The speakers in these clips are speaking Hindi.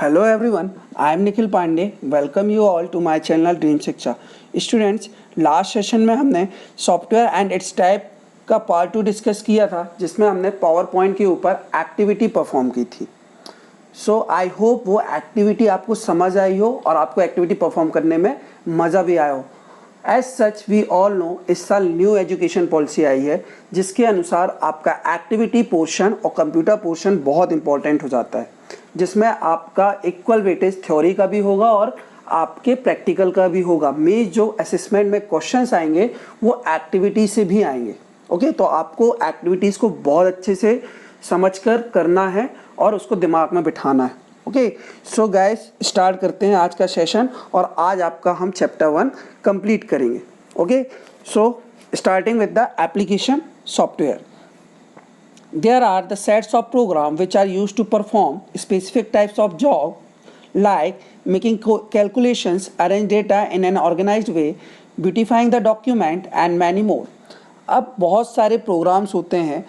Hello everyone, I am Nikhil Pandey. Welcome you all to my channel Dream शिक्षा। स्टूडेंट्स, लास्ट सेशन में हमने सॉफ्टवेयर एंड इट्स टाइप का पार्ट 2 डिस्कस किया था, जिसमें हमने पावर पॉइंट के ऊपर एक्टिविटी परफॉर्म की थी। सो आई होप वो एक्टिविटी आपको समझ आई हो और आपको एक्टिविटी परफॉर्म करने में मज़ा भी आया हो। As such we all know, इस साल न्यू एजुकेशन पॉलिसी आई है, जिसके अनुसार आपका एक्टिविटी पोर्शन और कंप्यूटर पोर्शन बहुत इंपॉर्टेंट हो जाता है, जिसमें आपका इक्वल वेटेज थ्योरी का भी होगा और आपके प्रैक्टिकल का भी होगा। में जो असेसमेंट में क्वेश्चंस आएंगे वो एक्टिविटी से भी आएंगे। ओके, तो आपको एक्टिविटीज़ को बहुत अच्छे से समझकर करना है और उसको दिमाग में बिठाना है। ओके, सो गाइस, स्टार्ट करते हैं आज का सेशन और आज आपका हम चैप्टर 1 कंप्लीट करेंगे। Okay, so starting with the application software. There are the sets of programs which are used to perform specific types of job, like making calculations, arrange data in an organized way, beautifying the document and many more. अब बहुत सारे प्रोग्राम्स होते हैं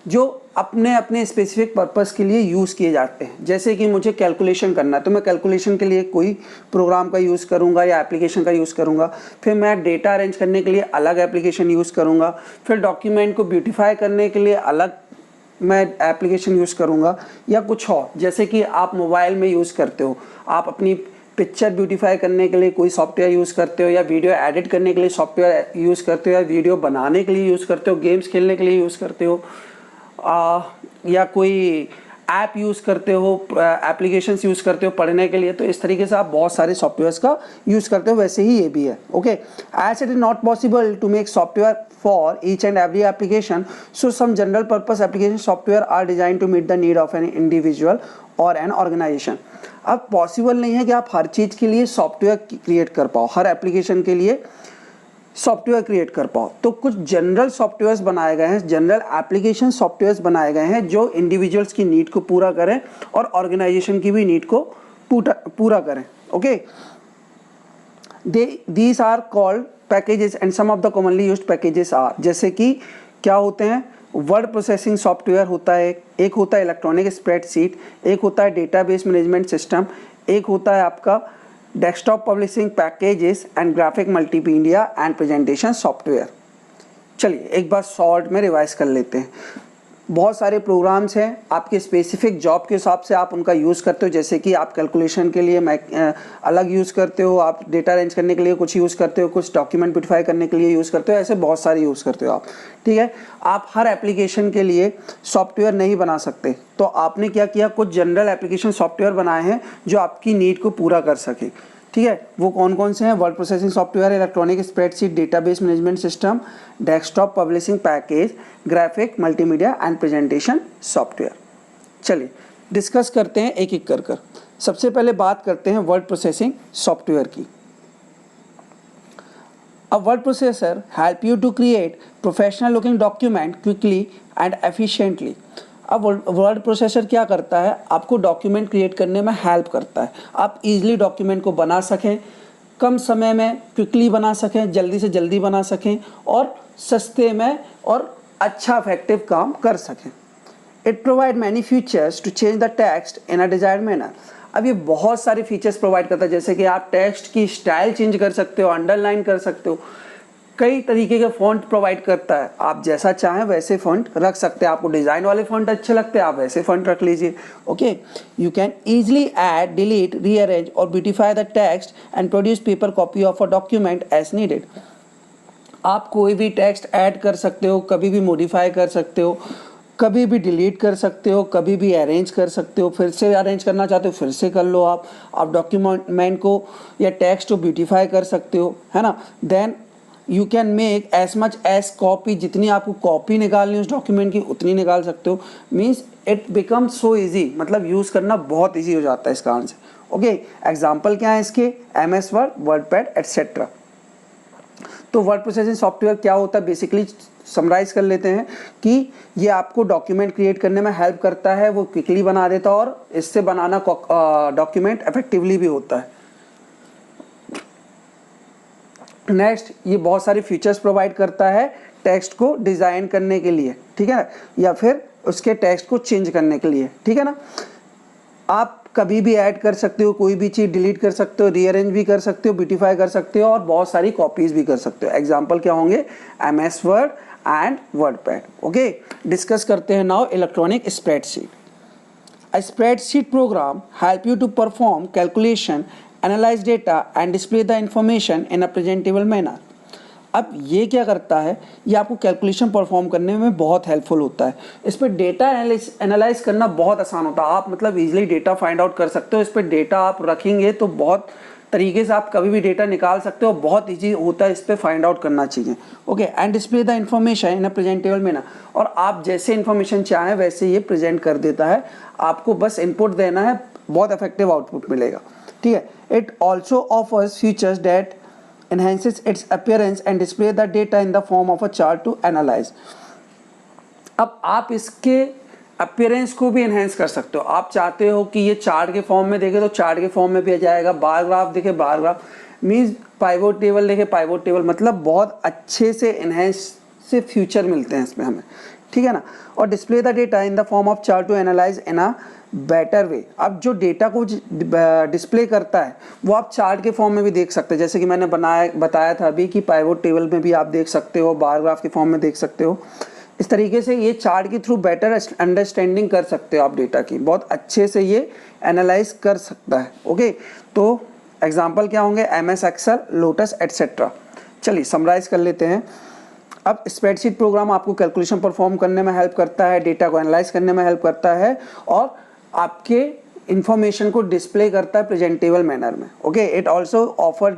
जो अपने अपने स्पेसिफिक पर्पस के लिए यूज़ किए जाते हैं। जैसे कि मुझे कैलकुलेशन करना है तो मैं कैलकुलेशन के लिए कोई प्रोग्राम का यूज़ करूँगा या एप्लीकेशन का यूज़ करूँगा। फिर मैं डेटा अरेंज करने के लिए अलग एप्लीकेशन यूज़ करूँगा। फिर डॉक्यूमेंट को ब्यूटीफाई करने के लिए अलग मैं एप्लीकेशन यूज़ करूँगा, या कुछ और जैसे कि आप मोबाइल में यूज़ करते हो, आप अपनी पिक्चर ब्यूटीफाई करने के लिए कोई सॉफ्टवेयर यूज़ करते हो, या वीडियो एडिट करने के लिए सॉफ्टवेयर यूज़ करते हो, या वीडियो बनाने के लिए यूज़ करते हो, गेम्स खेलने के लिए यूज़ करते हो, या कोई ऐप यूज़ करते हो, एप्लीकेशंस यूज़ करते हो पढ़ने के लिए। तो इस तरीके से आप बहुत सारे सॉफ्टवेयर्स का यूज़ करते हो, वैसे ही ये भी है। Okay, as it is not possible to make software for each and every application, so some general purpose application software are design to meet the need of an individual और एन ऑर्गेनाइजेशन। अब पॉसिबल नहीं है कि आप हर चीज़ के लिए सॉफ्टवेयर क्रिएट कर पाओ, हर एप्लीकेशन के लिए सॉफ्टवेयर क्रिएट कर पाओ। तो कुछ जनरल सॉफ्टवेयर्स बनाए गए हैं, जनरल एप्लीकेशन सॉफ्टवेयर्स बनाए गए हैं जो इंडिविजुअल्स की नीड को पूरा करें और ऑर्गेनाइजेशन की भी नीड को पूरा करें। Okay, these are called packages and some of the commonly used packages are, जैसे कि क्या होते हैं, वर्ड प्रोसेसिंग सॉफ्टवेयर होता है, एक होता है इलेक्ट्रॉनिक स्प्रेडशीट, एक होता है डेटाबेस मैनेजमेंट सिस्टम, एक होता है आपका desktop publishing packages and graphic multimedia and presentation software. चलिए एक बार शॉर्ट में रिवाइज कर लेते हैं। बहुत सारे प्रोग्राम्स हैं, आपके स्पेसिफिक जॉब के हिसाब से आप उनका यूज़ करते हो। जैसे कि आप कैलकुलेशन के लिए अलग यूज़ करते हो, आप डेटा अरेंज करने के लिए कुछ यूज़ करते हो, कुछ डॉक्यूमेंट ब्यूटीफाई करने के लिए यूज़ करते हो, ऐसे बहुत सारे यूज़ करते हो आप। ठीक है, आप हर एप्लीकेशन के लिए सॉफ्टवेयर नहीं बना सकते, तो आपने क्या किया, कुछ जनरल एप्लीकेशन सॉफ्टवेयर बनाए हैं जो आपकी नीड को पूरा कर सके। ठीक है, वो कौन कौन से हैं, word processing software, electronic spreadsheet, database management system, desktop publishing package, graphic multimedia and presentation software. चलिए डिस्कस करते हैं एक एक कर। सबसे पहले बात करते हैं वर्ड प्रोसेसिंग सॉफ्टवेयर की। A word processor help you to create professional looking document quickly and efficiently. अब वर्ड प्रोसेसर क्या करता है, आपको डॉक्यूमेंट क्रिएट करने में हेल्प करता है। आप इजीली डॉक्यूमेंट को बना सकें, कम समय में क्विकली बना सकें, जल्दी से जल्दी बना सकें और सस्ते में और अच्छा इफेक्टिव काम कर सकें। It provide many features to change the text in a desired manner. अब ये बहुत सारे फीचर्स प्रोवाइड करता है, जैसे कि आप टेक्स्ट की स्टाइल चेंज कर सकते हो, अंडरलाइन कर सकते हो, कई तरीके के फॉन्ट प्रोवाइड करता है। आप जैसा चाहें वैसे फॉन्ट रख सकते हैं, आपको डिज़ाइन वाले फॉन्ट अच्छे लगते हैं आप वैसे फॉन्ट रख लीजिए। Okay, you can easily add, delete, rearrange और beautify the text and produce paper copy of a document as needed. आप कोई भी टेक्स्ट ऐड कर सकते हो, कभी भी मॉडिफाई कर सकते हो, कभी भी डिलीट कर सकते हो, कभी भी अरेंज कर सकते हो, फिर से अरेंज करना चाहते हो फिर से कर लो। आप डॉक्यूमेंट को या टेक्स्ट को ब्यूटीफाई कर सकते हो, है ना। Then you can make as much as copy, जितनी आपको कॉपी निकालनी उस डॉक्यूमेंट की उतनी निकाल सकते हो। Means it become so easy, मतलब यूज़ करना बहुत ईजी हो जाता है इस कारण से। ओके, एग्जाम्पल क्या है इसके, MS वर्ड, वर्डपैड एटसेट्रा। तो वर्ड प्रोसेसिंग सॉफ्टवेयर क्या होता है, बेसिकली समराइज कर लेते हैं कि ये आपको डॉक्यूमेंट क्रिएट करने में हेल्प करता है, वो क्विकली बना देता है और इससे बनाना डॉक्यूमेंट इफेक्टिवली भी होता है। नेक्स्ट, ये बहुत सारे फीचर्स प्रोवाइड करता है टेक्स्ट को डिज़ाइन करने के लिए, ठीक है, या फिर उसके टेक्स्ट को चेंज करने के लिए, ठीक है ना। आप कभी भी ऐड कर सकते हो, कोई भी चीज़ डिलीट कर सकते हो, रीअरेंज भी कर सकते हो, ब्यूटीफाई कर सकते हो और बहुत सारी कॉपीज़ भी कर सकते हो। एग्जाम्पल क्या होंगे? MS word and WordPad. Okay, discuss करते हैं now electronic spreadsheet. A spreadsheet program help you to perform calculation, analyze data and display the information in a presentable manner. अब ये क्या करता है? ये आपको कैलकुलेशन परफॉर्म करने में बहुत हेल्पफुल होता है। इस पर डेटा एनालाइज करना बहुत आसान होता है। आप मतलब इजीली डेटा फाइंड आउट कर सकते हो। इस पर डेटा आप रखेंगे तो बहुत तरीके से आप कभी भी डेटा निकाल सकते हो। बहुत ईजी होता है इस पर फाइंड आउट करना चाहिए। Okay, and display the information in a presentable manner. और आप जैसे इन्फॉर्मेशन चाहें वैसे ये प्रेजेंट कर देता है। आपको बस इनपुट देना है, बहुत इफेक्टिव आउटपुट मिलेगा। ठीक है। It also offers features that enhances its appearance and display the data in the form of a chart to analyze. अब आप इसके अपीयरेंस को भी एनहेंस कर सकते हो। आप चाहते हो कि ये चार्ट के फॉर्म में देखे तो चार्ट के फॉर्म में भी आ जाएगा, बार ग्राफ देखे bar graph, means pivot table देखे पाइवोट टेबल, मतलब बहुत अच्छे से एनहेंस से फ्यूचर मिलते हैं इसमें हमें। ठीक है ना। और display the data in the form of chart to analyse in a better way. अब जो डेटा को डिस्प्ले करता है वो आप चार्ट के फॉर्म में भी देख सकते हैं, जैसे कि मैंने बताया था अभी कि पाइवोट टेबल में भी आप देख सकते हो, बार ग्राफ के फॉर्म में देख सकते हो। इस तरीके से ये चार्ट के थ्रू बेटर अंडरस्टैंडिंग कर सकते हो आप डेटा की, बहुत अच्छे से ये एनालाइज कर सकता है। ओके, तो एग्जाम्पल क्या होंगे? MS Excel, Lotus etcetera. चलिए समराइज कर लेते हैं। अब स्प्रेडशीट प्रोग्राम आपको कैलकुलेशन परफॉर्म करने में हेल्प करता है, डेटा को एनालाइज करने में हेल्प करता है और आपके इंफॉर्मेशन को डिस्प्ले करता है प्रेजेंटेबल मैनर में। Okay, it also offer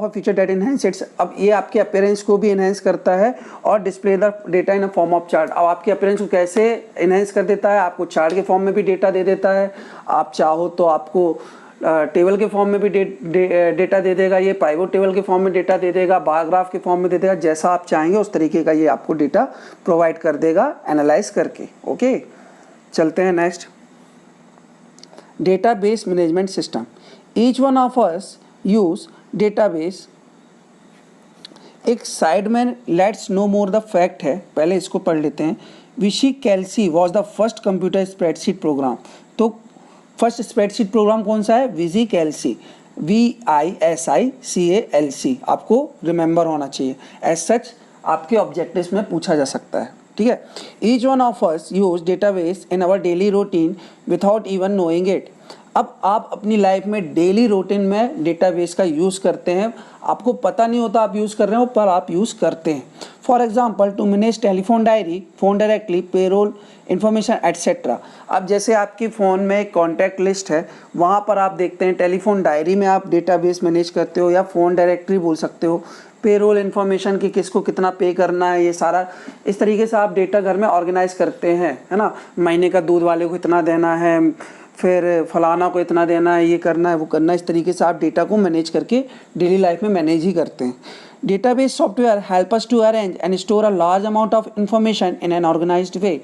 feature that enhance it's. अब ये आपके अपीयरेंस को भी इनहेंस करता है और display the data in a form of chart. अब आपके अपीयरेंस को कैसे इनहेंस कर देता है? आपको चार्ट के फॉर्म में भी डेटा दे देता है, आप चाहो तो आपको टेबल के फॉर्म में भी डेटा दे देगा, ये पाइवोट टेबल के फॉर्म में डेटा दे देगा, बार ग्राफ के फॉर्म में दे देगा, जैसा आप चाहेंगे उस तरीके का ये आपको डेटा प्रोवाइड कर देगा एनालाइज करके। ओके, चलते हैं next. Database management system. Each one of us use database. एक साइड में let's know more the fact है, पहले इसको पढ़ लेते हैं। VisiCalc was the first computer spreadsheet program. तो फर्स्ट स्प्रेडशीट प्रोग्राम कौन सा है? विशी कैल्सी, VISICALC। आपको रिमेंबर होना चाहिए, एज सच आपके ऑब्जेक्टिव्स में पूछा जा सकता है। ठीक है। Each one of us use database in our daily routine without even knowing it. अब आप अपनी लाइफ में डेली रूटीन में डेटाबेस का यूज़ करते हैं, आपको पता नहीं होता आप यूज़ कर रहे हो पर आप यूज़ करते हैं। For example to manage telephone diary, phone directly, payroll information etcetera. अब जैसे आपकी फ़ोन में एक कॉन्टैक्ट लिस्ट है, वहाँ पर आप देखते हैं टेलीफोन डायरी में आप डेटाबेस मैनेज करते हो या फ़ोन डायरेक्टरी बोल सकते हो। पेरोल इन्फॉर्मेशन कि किसको कितना पे करना है, ये सारा इस तरीके से आप डेटा घर में ऑर्गेनाइज करते हैं, है ना। महीने का दूध वाले को इतना देना है, फिर फलाना को इतना देना है, ये करना है, वो करना है। इस तरीके से आप डेटा को मैनेज करके डेली लाइफ में मैनेज ही करते हैं। Database software help us to arrange and store a large amount of information in an organised way.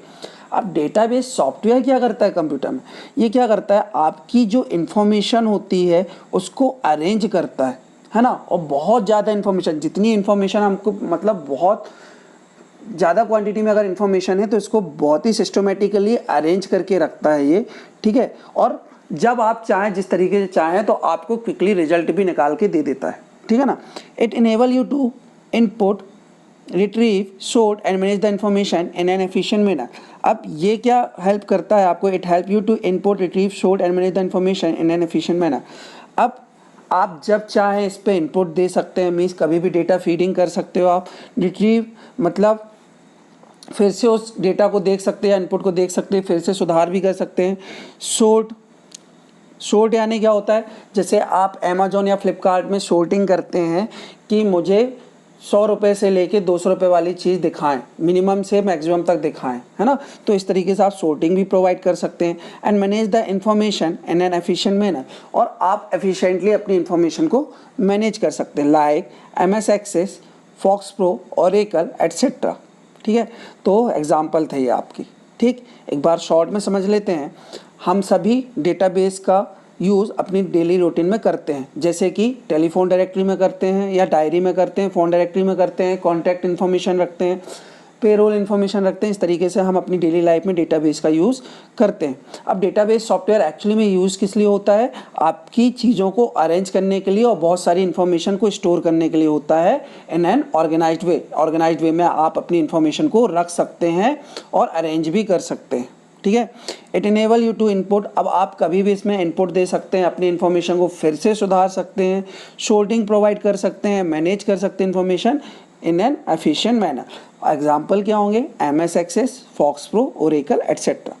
अब डेटाबेस सॉफ्टवेयर क्या करता है कंप्यूटर में? ये क्या करता है? आपकी जो इन्फॉर्मेशन होती है उसको अरेंज करता है ना। और बहुत ज़्यादा इन्फॉर्मेशन, जितनी इन्फॉर्मेशन हमको मतलब बहुत ज़्यादा क्वांटिटी में अगर इन्फॉर्मेशन है तो इसको बहुत ही सिस्टमेटिकली अरेंज करके रखता है ये। ठीक है। और जब आप चाहें, जिस तरीके से चाहें, तो आपको क्विकली रिजल्ट भी निकाल के दे देता है। ठीक है ना। It enable you to input, retrieve, sort and manage the information in an efficient manner. अब ये क्या हेल्प करता है आपको? It help you to input, retrieve, sort and manage the information in an efficient manner. अब आप जब चाहें इस पर इनपुट दे सकते हैं, मीन्स कभी भी डेटा फीडिंग कर सकते हो आप। रिट्रीव मतलब फिर से उस डेटा को देख सकते हैं, इनपुट को देख सकते हैं, फिर से सुधार भी कर सकते हैं। सॉर्ट यानी क्या होता है? जैसे आप अमेजोन या फ्लिपकार्ट में सॉर्टिंग करते हैं कि मुझे 100 रुपये से लेके 200 रुपये वाली चीज़ दिखाएं, मिनिमम से मैक्सिमम तक दिखाएं, है ना। तो इस तरीके से आप सॉर्टिंग भी प्रोवाइड कर सकते हैं। And manage the information in an efficient manner. और आप एफिशिएंटली अपनी इन्फॉर्मेशन को मैनेज कर सकते हैं, like MS Access, FoxPro, Oracle etcetera. ठीक है। तो एग्जाम्पल थे ये आपकी। ठीक, एक बार शॉर्ट में समझ लेते हैं। हम सभी डेटाबेस का यूज़ अपनी डेली रूटीन में करते हैं, जैसे कि टेलीफोन डायरेक्टरी में करते हैं या डायरी में करते हैं, फ़ोन डायरेक्टरी में करते हैं, कॉन्टैक्ट इन्फॉर्मेशन रखते हैं, पेरोल इन्फॉर्मेशन रखते हैं। इस तरीके से हम अपनी डेली लाइफ में डेटाबेस का यूज़ करते हैं। अब डेटाबेस सॉफ्टवेयर एक्चुअली में यूज़ किस लिए होता है? आपकी चीज़ों को अरेंज करने के लिए और बहुत सारी इन्फॉर्मेशन को स्टोर करने के लिए होता है in an organised way. Organised way में आप अपनी इन्फॉर्मेशन को रख सकते हैं और अरेंज भी कर सकते हैं, ठीक है। It enable you to input, अब आप कभी भी इसमें इनपुट दे सकते हैं, अपनी इन्फॉर्मेशन को फिर से सुधार सकते हैं, शोल्डिंग प्रोवाइड कर सकते हैं, मैनेज कर सकते हैं information in an efficient manner. Example क्या होंगे? MS Access, FoxPro, Oracle etcetera.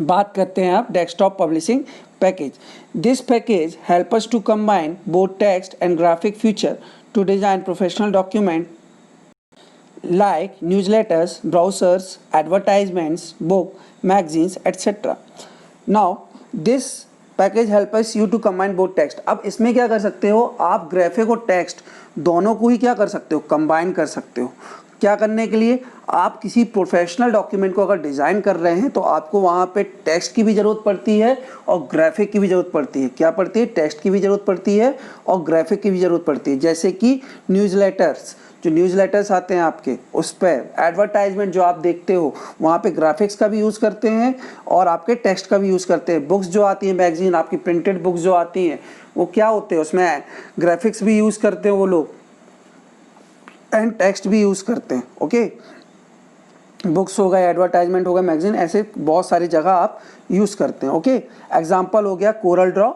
बात करते हैं आप desktop publishing package. This package help us to combine both text and graphic feature to design professional document like newsletters, browsers, advertisements, book, magazines, etc. Now this package help us you to combine both text. अब इसमें क्या कर सकते हो आप? ग्राफिक और टेक्स्ट दोनों को ही क्या कर सकते हो? कंबाइन कर सकते हो। क्या करने के लिए? आप किसी प्रोफेशनल डॉक्यूमेंट को अगर डिज़ाइन कर रहे हैं तो आपको वहाँ पे टेक्स्ट की भी ज़रूरत पड़ती है और ग्राफिक की भी ज़रूरत पड़ती है। क्या पड़ती है? टेक्स्ट की भी ज़रूरत पड़ती है और ग्राफिक की भी ज़रूरत पड़ती है। जैसे कि न्यूज़लेटर्स, जो न्यूज़लेटर्स आते हैं आपके, उस पर एडवर्टाइजमेंट जो आप देखते हो वहाँ पे ग्राफिक्स का भी यूज़ करते हैं और आपके टेक्स्ट का भी यूज़ करते हैं। बुक्स जो आती हैं, मैगजीन, आपकी प्रिंटेड बुक्स जो आती हैं, वो क्या होते हैं? उसमें ग्राफिक्स भी यूज़ करते हैं वो लोग एंड टेक्स्ट भी यूज़ करते हैं। ओके, बुक्स हो गए, एडवर्टाइजमेंट हो गया, मैगजीन, ऐसे बहुत सारी जगह आप यूज़ करते हैं। ओके, एग्जाम्पल हो गया Corel draw,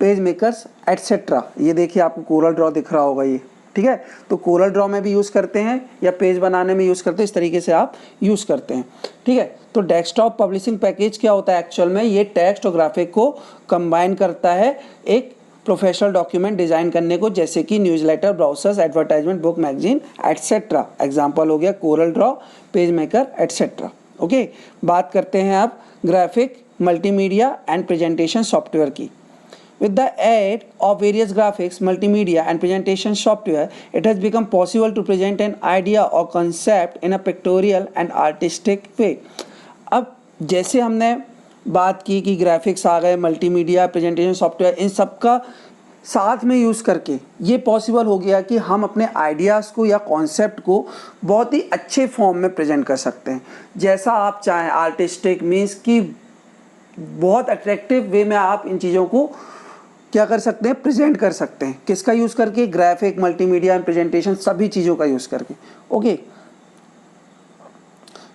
page makers etcetera. ये देखिए आपको कोरल ड्रॉ दिख रहा होगा ये, ठीक है। तो कोरल ड्रॉ में भी यूज़ करते हैं या पेज बनाने में यूज़ करते हैं, इस तरीके से आप यूज़ करते हैं, ठीक है। तो डेस्कटॉप पब्लिशिंग पैकेज क्या होता है एक्चुअल में? ये टेक्स्ट और ग्राफिक को कंबाइन करता है एक प्रोफेशनल डॉक्यूमेंट डिज़ाइन करने को, जैसे कि newsletter, browsers, advertisement, book, magazine etcetera. Example हो गया Corel draw, page maker etcetera. Okay, बात करते हैं आप graphic, multimedia and presentation software की। With the aid of various graphics, multimedia and presentation software, it has become possible to present an idea or concept in a pictorial and artistic way. अब जैसे हमने बात की कि ग्राफिक्स आ गए, मल्टीमीडिया, प्रेजेंटेशन सॉफ्टवेयर, इन सब का साथ में यूज़ करके ये पॉसिबल हो गया कि हम अपने आइडियाज़ को या कॉन्सेप्ट को बहुत ही अच्छे फॉर्म में प्रेजेंट कर सकते हैं, जैसा आप चाहें। आर्टिस्टिक मीन्स कि बहुत अट्रैक्टिव वे में आप इन चीज़ों को क्या कर सकते हैं? प्रेजेंट कर सकते हैं। किसका यूज़ करके? ग्राफिक, मल्टीमीडिया एंड प्रेजेंटेशन, सभी चीज़ों का यूज़ करके। ओके,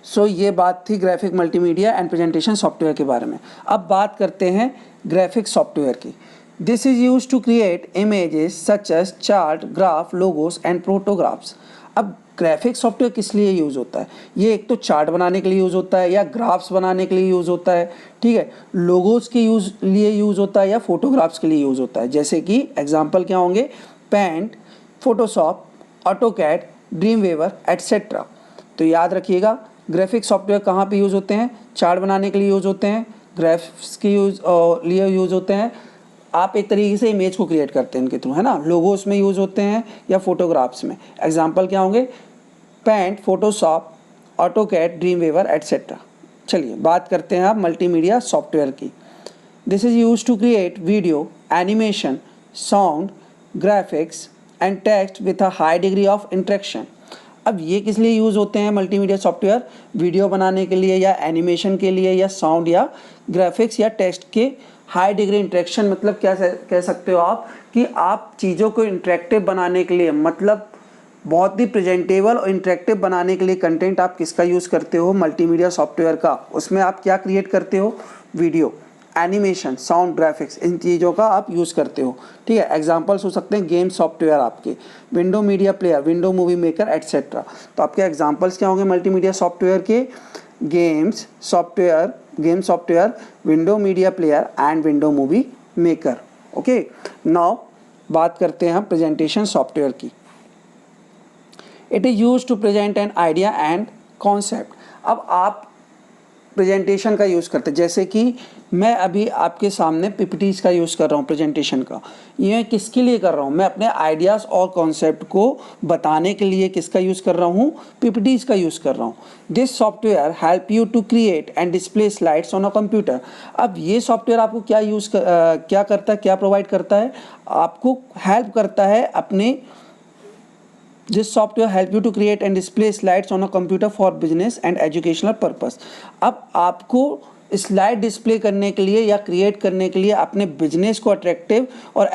सो ये बात थी graphic, multimedia and presentation software के बारे में। अब बात करते हैं ग्राफिक सॉफ्टवेयर की। This is use to create images such as chart, graph, logos and photographs. अब ग्राफिक सॉफ्टवेयर किस लिए यूज़ होता है? ये एक तो चार्ट बनाने के लिए यूज़ होता है या ग्राफ्स बनाने के लिए यूज़ होता है, ठीक है। लोगोस के लिए यूज़ होता है या फोटोग्राफ्स के लिए यूज़ होता है। जैसे कि एग्जांपल क्या होंगे? Paint, Photoshop, AutoCAD, Dreamweaver etcetera. तो याद रखिएगा ग्राफिक सॉफ्टवेयर कहाँ पे यूज़ होते हैं? चार्ट बनाने के लिए यूज़ होते हैं, ग्राफ्स के लिए यूज़ होते हैं। आप एक तरीके से इमेज को क्रिएट करते हैं इनके थ्रू, है ना। लोगोस में यूज़ होते हैं या फोटोग्राफ्स में। एग्जांपल क्या होंगे? Paint, Photoshop, AutoCAD, Dreamweaver etcetera. चलिए बात करते हैं आप मल्टीमीडिया सॉफ्टवेयर की। This is use to create video, animation, sound, graphics and text with a high degree of interaction. अब ये किस लिए यूज़ होते हैं मल्टीमीडिया सॉफ्टवेयर? वीडियो बनाने के लिए या एनिमेशन के लिए या साउंड या ग्राफिक्स या टेक्स्ट के हाई डिग्री इंटरेक्शन। मतलब क्या कह सकते हो आप कि आप चीज़ों को इंटरेक्टिव बनाने के लिए, मतलब बहुत ही प्रेजेंटेबल और इंटरेक्टिव बनाने के लिए कंटेंट आप किसका यूज़ करते हो? मल्टीमीडिया सॉफ्टवेयर का। उसमें आप क्या क्रिएट करते हो? वीडियो, एनिमेशन, साउंड, ग्राफिक्स, इन चीज़ों का आप यूज़ करते हो, ठीक है। एग्जांपल्स हो सकते हैं गेम सॉफ्टवेयर आपके, window media player, window movie maker etcetera. तो आपके एग्जांपल्स क्या होंगे मल्टीमीडिया सॉफ्टवेयर के? Game software, window media player and window movie maker. Okay, now बात करते हैं हम प्रेजेंटेशन सॉफ्टवेयर की। It is use to present an idea and concept. अब आप प्रेजेंटेशन का यूज़ करते हैं, जैसे कि मैं अभी आपके सामने पीपीटीज का यूज़ कर रहा हूँ प्रेजेंटेशन का। ये किसके लिए कर रहा हूँ? मैं अपने आइडियाज़ और कॉन्सेप्ट को बताने के लिए किसका यूज़ कर रहा हूँ? पीपीटीज का यूज़ कर रहा हूँ। This software help you to create and display slides on a computer. अब ये सॉफ्टवेयर आपको क्या करता है, क्या प्रोवाइड करता है? आपको हेल्प करता है अपने This software help you to create and display slides on a computer for business and educational purpose. अब आपको स्लाइड डिस्प्ले करने के लिए या क्रिएट करने के लिए अपने बिजनेस को अट्रैक्टिव और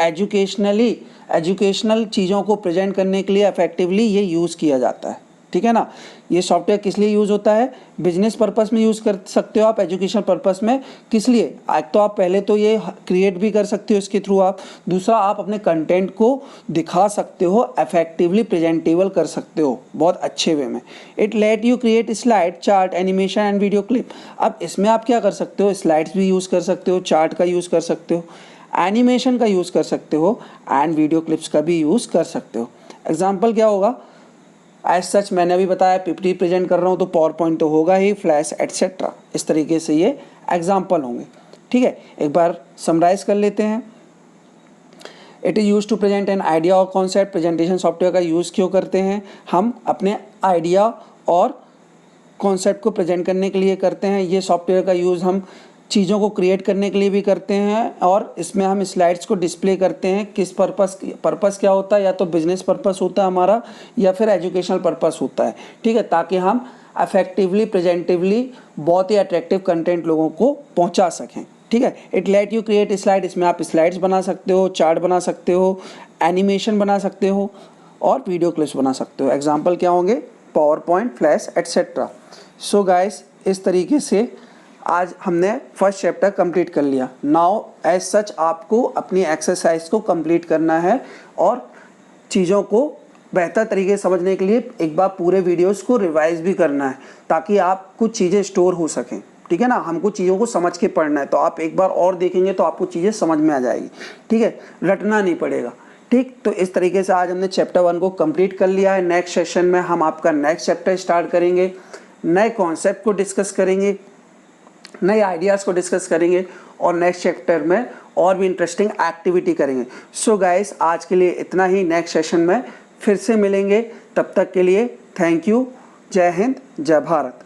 एजुकेशनल चीज़ों को प्रेजेंट करने के लिए इफेक्टिवली ये यूज़ किया जाता है, ठीक है ना। ये सॉफ्टवेयर किस लिए यूज़ होता है? बिजनेस पर्पस में यूज़ कर सकते हो आप, एजुकेशनल पर्पस में किस लिए? एक तो आप पहले तो ये क्रिएट भी कर सकते हो इसके थ्रू आप, दूसरा आप अपने कंटेंट को दिखा सकते हो, इफेक्टिवली प्रेजेंटेबल कर सकते हो बहुत अच्छे वे में। It let you create slide, chart, animation and video clip. अब इसमें आप क्या कर सकते हो? स्लाइड्स भी यूज़ कर सकते हो, चार्ट का यूज़ कर सकते हो, एनिमेशन का यूज़ कर सकते हो एंड वीडियो क्लिप्स का भी यूज़ कर सकते हो। एग्जाम्पल क्या होगा? एज सच मैंने अभी बताया पीपीटी प्रेजेंट कर रहा हूँ तो पावर पॉइंट तो होगा ही, फ्लैश एटसेट्रा, इस तरीके से ये एग्जाम्पल होंगे, ठीक है। एक बार समराइज कर लेते हैं। It is use to present an idea और कॉन्सेप्ट। प्रेजेंटेशन सॉफ्टवेयर का यूज़ क्यों करते हैं? हम अपने आइडिया और कॉन्सेप्ट को प्रेजेंट करने के लिए करते हैं। ये सॉफ्टवेयर का यूज़ हम चीज़ों को क्रिएट करने के लिए भी करते हैं और इसमें हम स्लाइड्स को डिस्प्ले करते हैं। किस पर्पस क्या होता है? या तो बिजनेस पर्पस होता है हमारा या फिर एजुकेशनल पर्पस होता है, ठीक है, ताकि हम अफेक्टिवली प्रेजेंटिवली बहुत ही अट्रैक्टिव कंटेंट लोगों को पहुंचा सकें, ठीक है। It let you create slide, इसमें आप स्लाइड्स बना सकते हो, चार्ट बना सकते हो, एनिमेशन बना सकते हो और वीडियो क्लिप्स बना सकते हो। एग्जाम्पल क्या होंगे? Power point, flash etcetera. So guys, इस तरीके से आज हमने फर्स्ट चैप्टर कंप्लीट कर लिया। नाउ एज सच आपको अपनी एक्सरसाइज को कंप्लीट करना है और चीज़ों को बेहतर तरीके से समझने के लिए एक बार पूरे वीडियोस को रिवाइज भी करना है ताकि आप कुछ चीज़ें स्टोर हो सकें, ठीक है ना। हमको चीज़ों को समझ के पढ़ना है तो आप एक बार और देखेंगे तो आपको चीज़ें समझ में आ जाएगी, ठीक है, रटना नहीं पड़ेगा, ठीक। तो इस तरीके से आज हमने चैप्टर 1 को कंप्लीट कर लिया है। नेक्स्ट सेशन में हम आपका नेक्स्ट चैप्टर स्टार्ट करेंगे, नए कॉन्सेप्ट को डिस्कस करेंगे, नए आइडियाज़ को डिस्कस करेंगे और नेक्स्ट चैप्टर में और भी इंटरेस्टिंग एक्टिविटी करेंगे। सो गाइस, आज के लिए इतना ही। नेक्स्ट सेशन में फिर से मिलेंगे, तब तक के लिए थैंक यू। जय हिंद, जय भारत।